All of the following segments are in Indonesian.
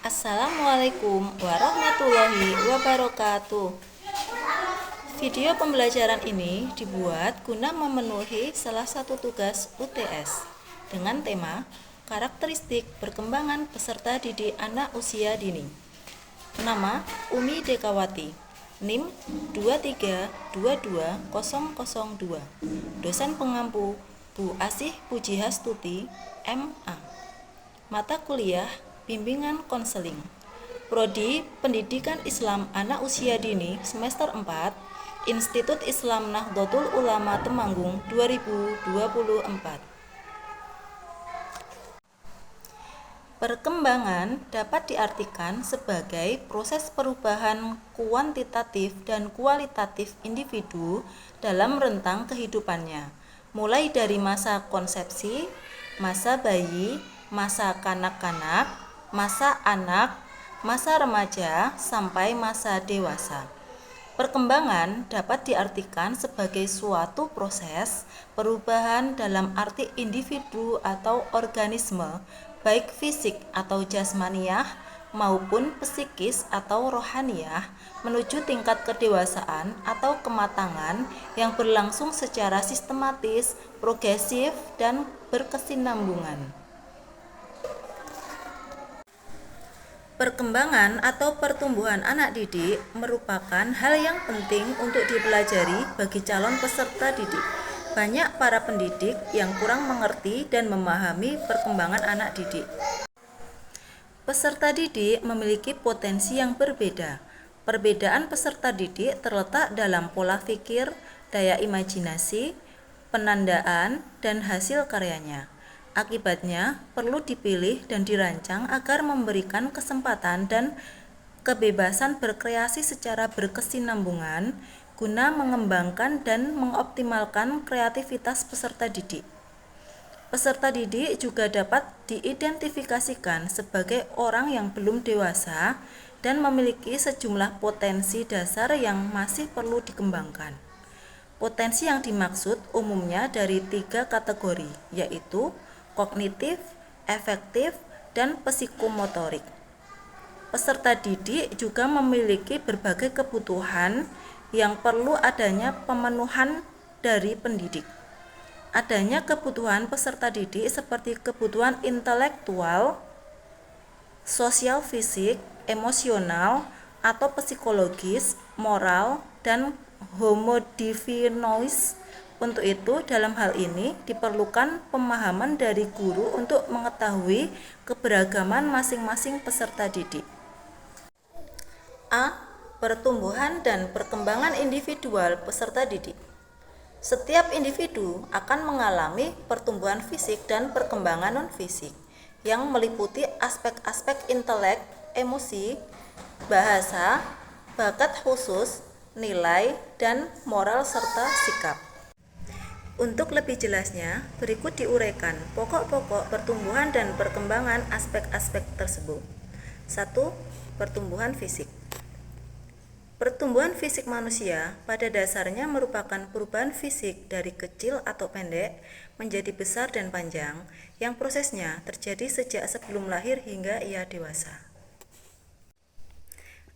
Assalamualaikum warahmatullahi wabarakatuh. Video pembelajaran ini dibuat guna memenuhi salah satu tugas UTS dengan tema karakteristik perkembangan peserta didik anak usia dini. Nama Umi Dekawati, NIM 2322002. Dosen pengampu Bu Asih Pujihastuti, MA. Mata kuliah Bimbingan Konseling, Prodi Pendidikan Islam Anak Usia Dini semester 4, Institut Islam Nahdlatul Ulama Temanggung 2024. Perkembangan dapat diartikan sebagai proses perubahan kuantitatif dan kualitatif individu dalam rentang kehidupannya, mulai dari masa konsepsi, masa bayi, masa kanak-kanak, masa anak, masa remaja, sampai masa dewasa. Perkembangan dapat diartikan sebagai suatu proses perubahan dalam arti individu atau organisme, baik fisik atau jasmaniah maupun psikis atau rohaniah, menuju tingkat kedewasaan atau kematangan yang berlangsung secara sistematis, progresif, dan berkesinambungan. Perkembangan atau pertumbuhan anak didik merupakan hal yang penting untuk dipelajari bagi calon peserta didik. Banyak para pendidik yang kurang mengerti dan memahami perkembangan anak didik. Peserta didik memiliki potensi yang berbeda. Perbedaan peserta didik terletak dalam pola pikir, daya imajinasi, penandaan, dan hasil karyanya. Akibatnya, perlu dipilih dan dirancang agar memberikan kesempatan dan kebebasan berkreasi secara berkesinambungan guna mengembangkan dan mengoptimalkan kreativitas peserta didik. Peserta didik juga dapat diidentifikasikan sebagai orang yang belum dewasa dan memiliki sejumlah potensi dasar yang masih perlu dikembangkan. Potensi yang dimaksud umumnya dari 3 kategori, yaitu kognitif, efektif, dan psikomotorik. Peserta didik juga memiliki berbagai kebutuhan yang perlu adanya pemenuhan dari pendidik. Adanya kebutuhan peserta didik seperti kebutuhan intelektual, sosial fisik, emosional, atau psikologis, moral, dan homodifinois. Untuk itu, dalam hal ini diperlukan pemahaman dari guru untuk mengetahui keberagaman masing-masing peserta didik. A. Pertumbuhan dan perkembangan individual peserta didik. Setiap individu akan mengalami pertumbuhan fisik dan perkembangan non-fisik yang meliputi aspek-aspek intelek, emosi, bahasa, bakat khusus, nilai, dan moral serta sikap. Untuk lebih jelasnya, berikut diuraikan pokok-pokok pertumbuhan dan perkembangan aspek-aspek tersebut. 1. Pertumbuhan fisik. Pertumbuhan fisik manusia pada dasarnya merupakan perubahan fisik dari kecil atau pendek menjadi besar dan panjang, yang prosesnya terjadi sejak sebelum lahir hingga ia dewasa.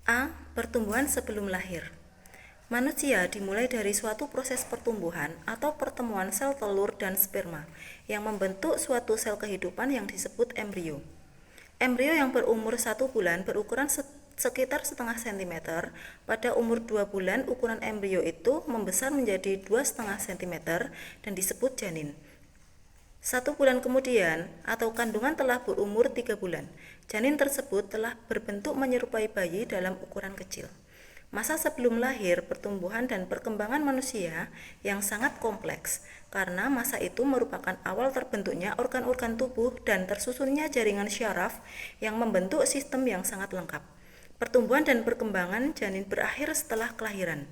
A. Pertumbuhan sebelum lahir. Manusia dimulai dari suatu proses pertumbuhan atau pertemuan sel telur dan sperma yang membentuk suatu sel kehidupan yang disebut embrio. Embrio yang berumur 1 bulan berukuran sekitar setengah sentimeter. Pada umur 2 bulan ukuran embrio itu membesar menjadi 2,5 cm dan disebut janin. 1 bulan kemudian atau kandungan telah berumur 3 bulan, janin tersebut telah berbentuk menyerupai bayi dalam ukuran kecil. Masa sebelum lahir, pertumbuhan dan perkembangan manusia yang sangat kompleks, karena masa itu merupakan awal terbentuknya organ-organ tubuh dan tersusunnya jaringan syaraf yang membentuk sistem yang sangat lengkap. Pertumbuhan dan perkembangan janin berakhir setelah kelahiran.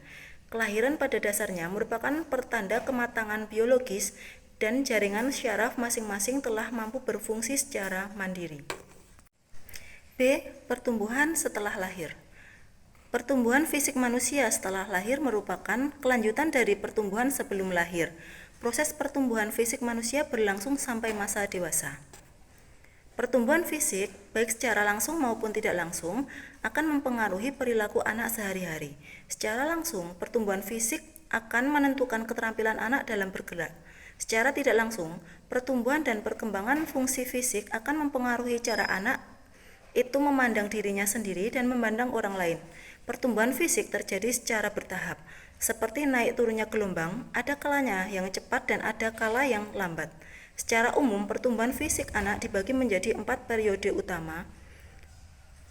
Kelahiran pada dasarnya merupakan pertanda kematangan biologis dan jaringan syaraf masing-masing telah mampu berfungsi secara mandiri. B. Pertumbuhan setelah lahir. Pertumbuhan fisik manusia setelah lahir merupakan kelanjutan dari pertumbuhan sebelum lahir. Proses pertumbuhan fisik manusia berlangsung sampai masa dewasa. Pertumbuhan fisik, baik secara langsung maupun tidak langsung, akan mempengaruhi perilaku anak sehari-hari. Secara langsung, pertumbuhan fisik akan menentukan keterampilan anak dalam bergerak. Secara tidak langsung, pertumbuhan dan perkembangan fungsi fisik akan mempengaruhi cara anak itu memandang dirinya sendiri dan memandang orang lain. Pertumbuhan fisik terjadi secara bertahap, seperti naik turunnya gelombang, ada kalanya yang cepat dan ada kala yang lambat. Secara umum, pertumbuhan fisik anak dibagi menjadi 4 periode utama.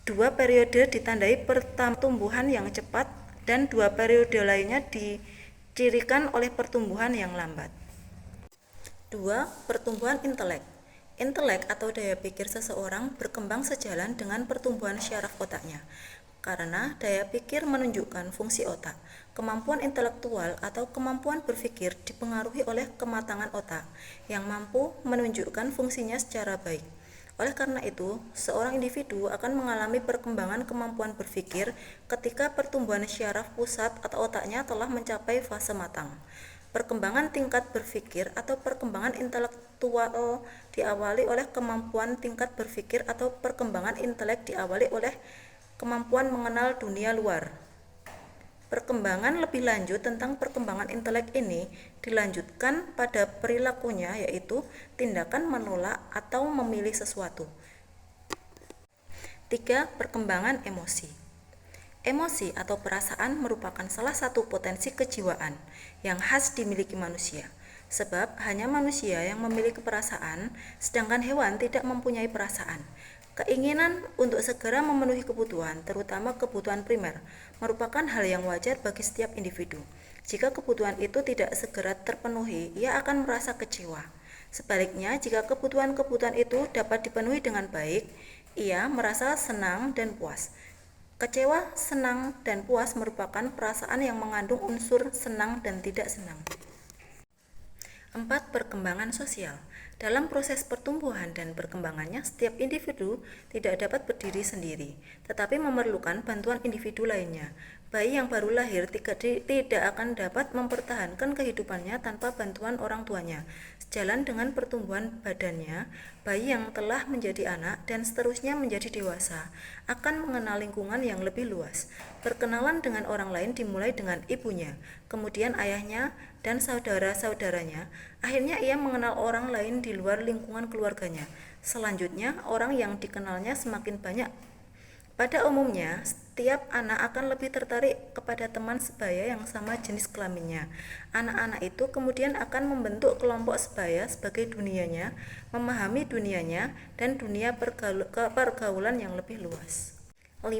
2 periode ditandai pertumbuhan yang cepat dan 2 periode lainnya dicirikan oleh pertumbuhan yang lambat. 2. Pertumbuhan intelek. Intelek atau daya pikir seseorang berkembang sejalan dengan pertumbuhan syaraf otaknya. Karena daya pikir menunjukkan fungsi otak, kemampuan intelektual atau kemampuan berpikir dipengaruhi oleh kematangan otak yang mampu menunjukkan fungsinya secara baik. Oleh karena itu, seorang individu akan mengalami perkembangan kemampuan berpikir ketika pertumbuhan syaraf pusat atau otaknya telah mencapai fase matang. Perkembangan tingkat berpikir atau perkembangan intelektual diawali oleh kemampuan tingkat berpikir atau perkembangan intelek diawali oleh kemampuan mengenal dunia luar. Perkembangan lebih lanjut tentang perkembangan intelek ini dilanjutkan pada perilakunya, yaitu tindakan menolak atau memilih sesuatu. 3. Perkembangan emosi. Emosi atau perasaan merupakan salah satu potensi kejiwaan yang khas dimiliki manusia, sebab hanya manusia yang memiliki perasaan, sedangkan hewan tidak mempunyai perasaan. Keinginan untuk segera memenuhi kebutuhan, terutama kebutuhan primer, merupakan hal yang wajar bagi setiap individu. Jika kebutuhan itu tidak segera terpenuhi, ia akan merasa kecewa. Sebaliknya, jika kebutuhan-kebutuhan itu dapat dipenuhi dengan baik, ia merasa senang dan puas. Kecewa, senang, dan puas merupakan perasaan yang mengandung unsur senang dan tidak senang. 4. Perkembangan sosial. Dalam proses pertumbuhan dan perkembangannya, setiap individu tidak dapat berdiri sendiri, tetapi memerlukan bantuan individu lainnya. Bayi yang baru lahir tidak akan dapat mempertahankan kehidupannya tanpa bantuan orang tuanya. Sejalan dengan pertumbuhan badannya, bayi yang telah menjadi anak dan seterusnya menjadi dewasa akan mengenal lingkungan yang lebih luas. Perkenalan dengan orang lain dimulai dengan ibunya, kemudian ayahnya dan saudara-saudaranya. Akhirnya ia mengenal orang lain di luar lingkungan keluarganya. Selanjutnya, orang yang dikenalnya semakin banyak. Pada umumnya, setiap anak akan lebih tertarik kepada teman sebaya yang sama jenis kelaminnya. Anak-anak itu kemudian akan membentuk kelompok sebaya sebagai dunianya, memahami dunianya, dan dunia pergaulan yang lebih luas. 5.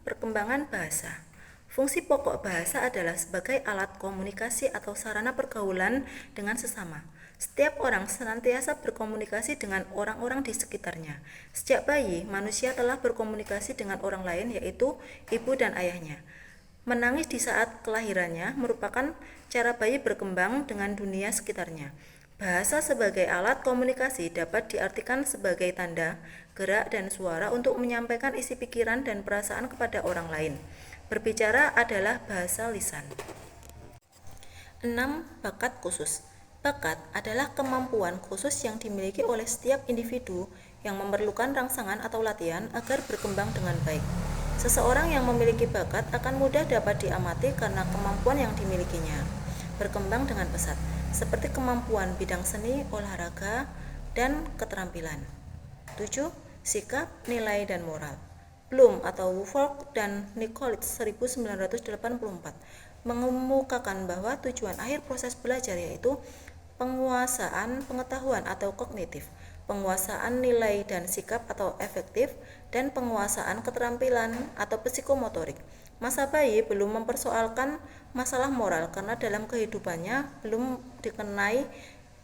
Perkembangan bahasa. Fungsi pokok bahasa adalah sebagai alat komunikasi atau sarana pergaulan dengan sesama. Setiap orang senantiasa berkomunikasi dengan orang-orang di sekitarnya. Sejak bayi, manusia telah berkomunikasi dengan orang lain, yaitu ibu dan ayahnya. Menangis di saat kelahirannya merupakan cara bayi berkembang dengan dunia sekitarnya. Bahasa sebagai alat komunikasi dapat diartikan sebagai tanda, gerak, dan suara untuk menyampaikan isi pikiran dan perasaan kepada orang lain. Berbicara adalah bahasa lisan. 6. Bakat khusus. Bakat adalah kemampuan khusus yang dimiliki oleh setiap individu yang memerlukan rangsangan atau latihan agar berkembang dengan baik. Seseorang yang memiliki bakat akan mudah dapat diamati karena kemampuan yang dimilikinya berkembang dengan pesat, seperti kemampuan bidang seni, olahraga, dan keterampilan. 7. Sikap, nilai, dan moral. Bloom atau Woolfolk dan Nichols 1984 mengemukakan bahwa tujuan akhir proses belajar yaitu penguasaan pengetahuan atau kognitif, penguasaan nilai dan sikap atau efektif, dan penguasaan keterampilan atau psikomotorik. Masa bayi belum mempersoalkan masalah moral karena dalam kehidupannya belum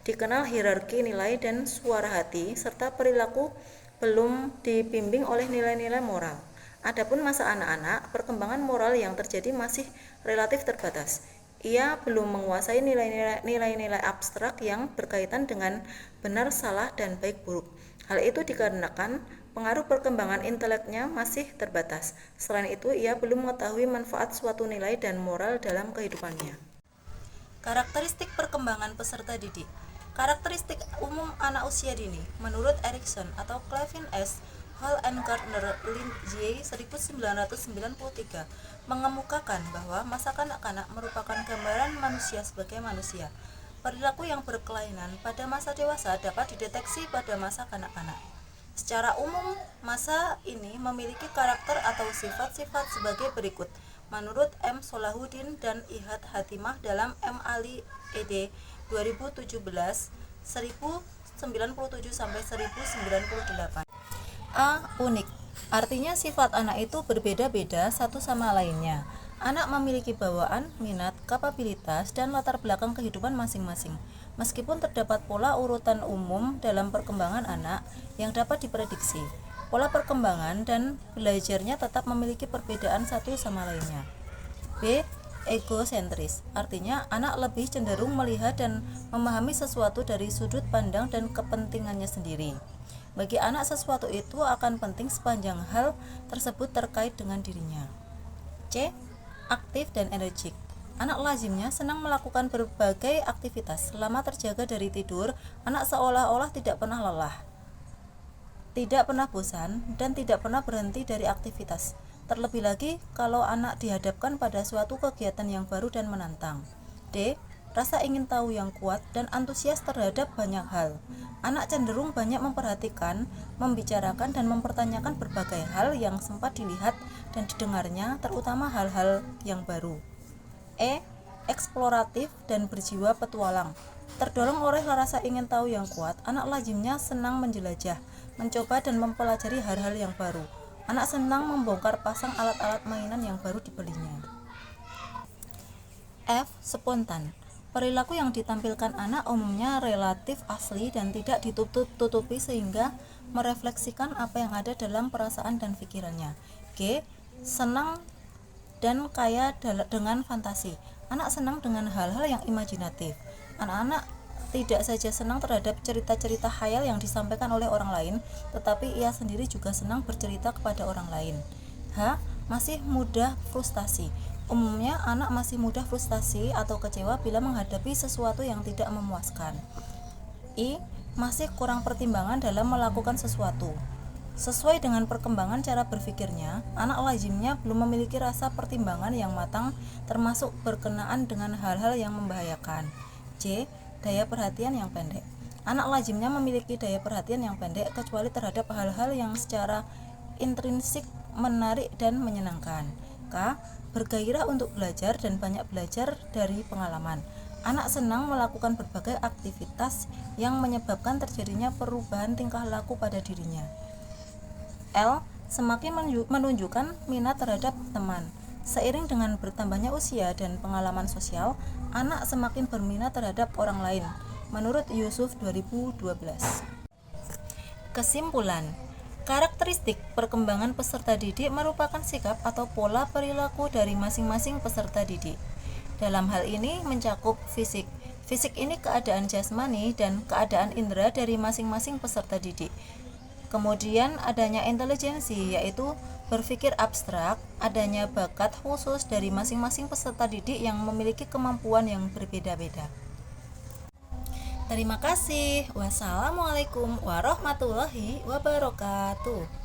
dikenal hierarki nilai dan suara hati, serta perilaku belum dibimbing oleh nilai-nilai moral. Adapun masa anak-anak, perkembangan moral yang terjadi masih relatif terbatas. Ia belum menguasai nilai-nilai abstrak yang berkaitan dengan benar, salah, dan baik buruk. Hal itu dikarenakan pengaruh perkembangan inteleknya masih terbatas. Selain itu, ia belum mengetahui manfaat suatu nilai dan moral dalam kehidupannya. Karakteristik perkembangan peserta didik. Karakteristik umum anak usia dini menurut Erikson atau Clevin S. Hall and Gardner Lin J. 1993 mengemukakan bahwa masa kanak-kanak merupakan gambaran manusia sebagai manusia. Perilaku yang berkelainan pada masa dewasa dapat dideteksi pada masa kanak-kanak. Secara umum, masa ini memiliki karakter atau sifat-sifat sebagai berikut. Menurut M. Solahuddin dan Ihad Hatimah dalam M. Ali ed. 2017 1097 sampai 1098. A. Unik. Artinya sifat anak itu berbeda-beda satu sama lainnya. Anak memiliki bawaan, minat, kapabilitas, dan latar belakang kehidupan masing-masing. Meskipun terdapat pola urutan umum dalam perkembangan anak yang dapat diprediksi, pola perkembangan dan belajarnya tetap memiliki perbedaan satu sama lainnya. B. Egosentris. Artinya anak lebih cenderung melihat dan memahami sesuatu dari sudut pandang dan kepentingannya sendiri. Bagi anak sesuatu itu akan penting sepanjang hal tersebut terkait dengan dirinya. C. Aktif dan energik. Anak lazimnya senang melakukan berbagai aktivitas. Selama terjaga dari tidur, anak seolah-olah tidak pernah lelah, tidak pernah bosan, dan tidak pernah berhenti dari aktivitas. Terlebih lagi kalau anak dihadapkan pada suatu kegiatan yang baru dan menantang. D. Rasa ingin tahu yang kuat dan antusias terhadap banyak hal. Anak cenderung banyak memperhatikan, membicarakan, dan mempertanyakan berbagai hal yang sempat dilihat dan didengarnya, terutama hal-hal yang baru. E. Eksploratif dan berjiwa petualang. Terdorong oleh rasa ingin tahu yang kuat, anak lazimnya senang menjelajah, mencoba dan mempelajari hal-hal yang baru. Anak senang membongkar pasang alat-alat mainan yang baru dibelinya. F. Spontan. Perilaku yang ditampilkan anak umumnya relatif asli dan tidak ditutup-tutupi sehingga merefleksikan apa yang ada dalam perasaan dan pikirannya. G. Senang dan kaya dengan fantasi. Anak senang dengan hal-hal yang imajinatif. Anak-anak tidak saja senang terhadap cerita-cerita khayal yang disampaikan oleh orang lain, tetapi ia sendiri juga senang bercerita kepada orang lain. H. Masih mudah frustasi. Umumnya anak masih mudah frustasi atau kecewa bila menghadapi sesuatu yang tidak memuaskan. I. Masih kurang pertimbangan dalam melakukan sesuatu. Sesuai dengan perkembangan cara berpikirnya, anak lazimnya belum memiliki rasa pertimbangan yang matang, termasuk berkenaan dengan hal-hal yang membahayakan. J. Daya perhatian yang pendek. Anak lazimnya memiliki daya perhatian yang pendek kecuali terhadap hal-hal yang secara intrinsik menarik dan menyenangkan. K. Bergairah untuk belajar dan banyak belajar dari pengalaman. Anak senang melakukan berbagai aktivitas yang menyebabkan terjadinya perubahan tingkah laku pada dirinya. L. Semakin menunjukkan minat terhadap teman. Seiring dengan bertambahnya usia dan pengalaman sosial, anak semakin berminat terhadap orang lain. Menurut Yusuf 2012. Kesimpulan. Karakteristik perkembangan peserta didik merupakan sikap atau pola perilaku dari masing-masing peserta didik. Dalam hal ini mencakup fisik. Fisik ini keadaan jasmani dan keadaan indera dari masing-masing peserta didik. Kemudian adanya intelijensi, yaitu berpikir abstrak, adanya bakat khusus dari masing-masing peserta didik yang memiliki kemampuan yang berbeda-beda. Terima kasih. Wassalamualaikum warahmatullahi wabarakatuh.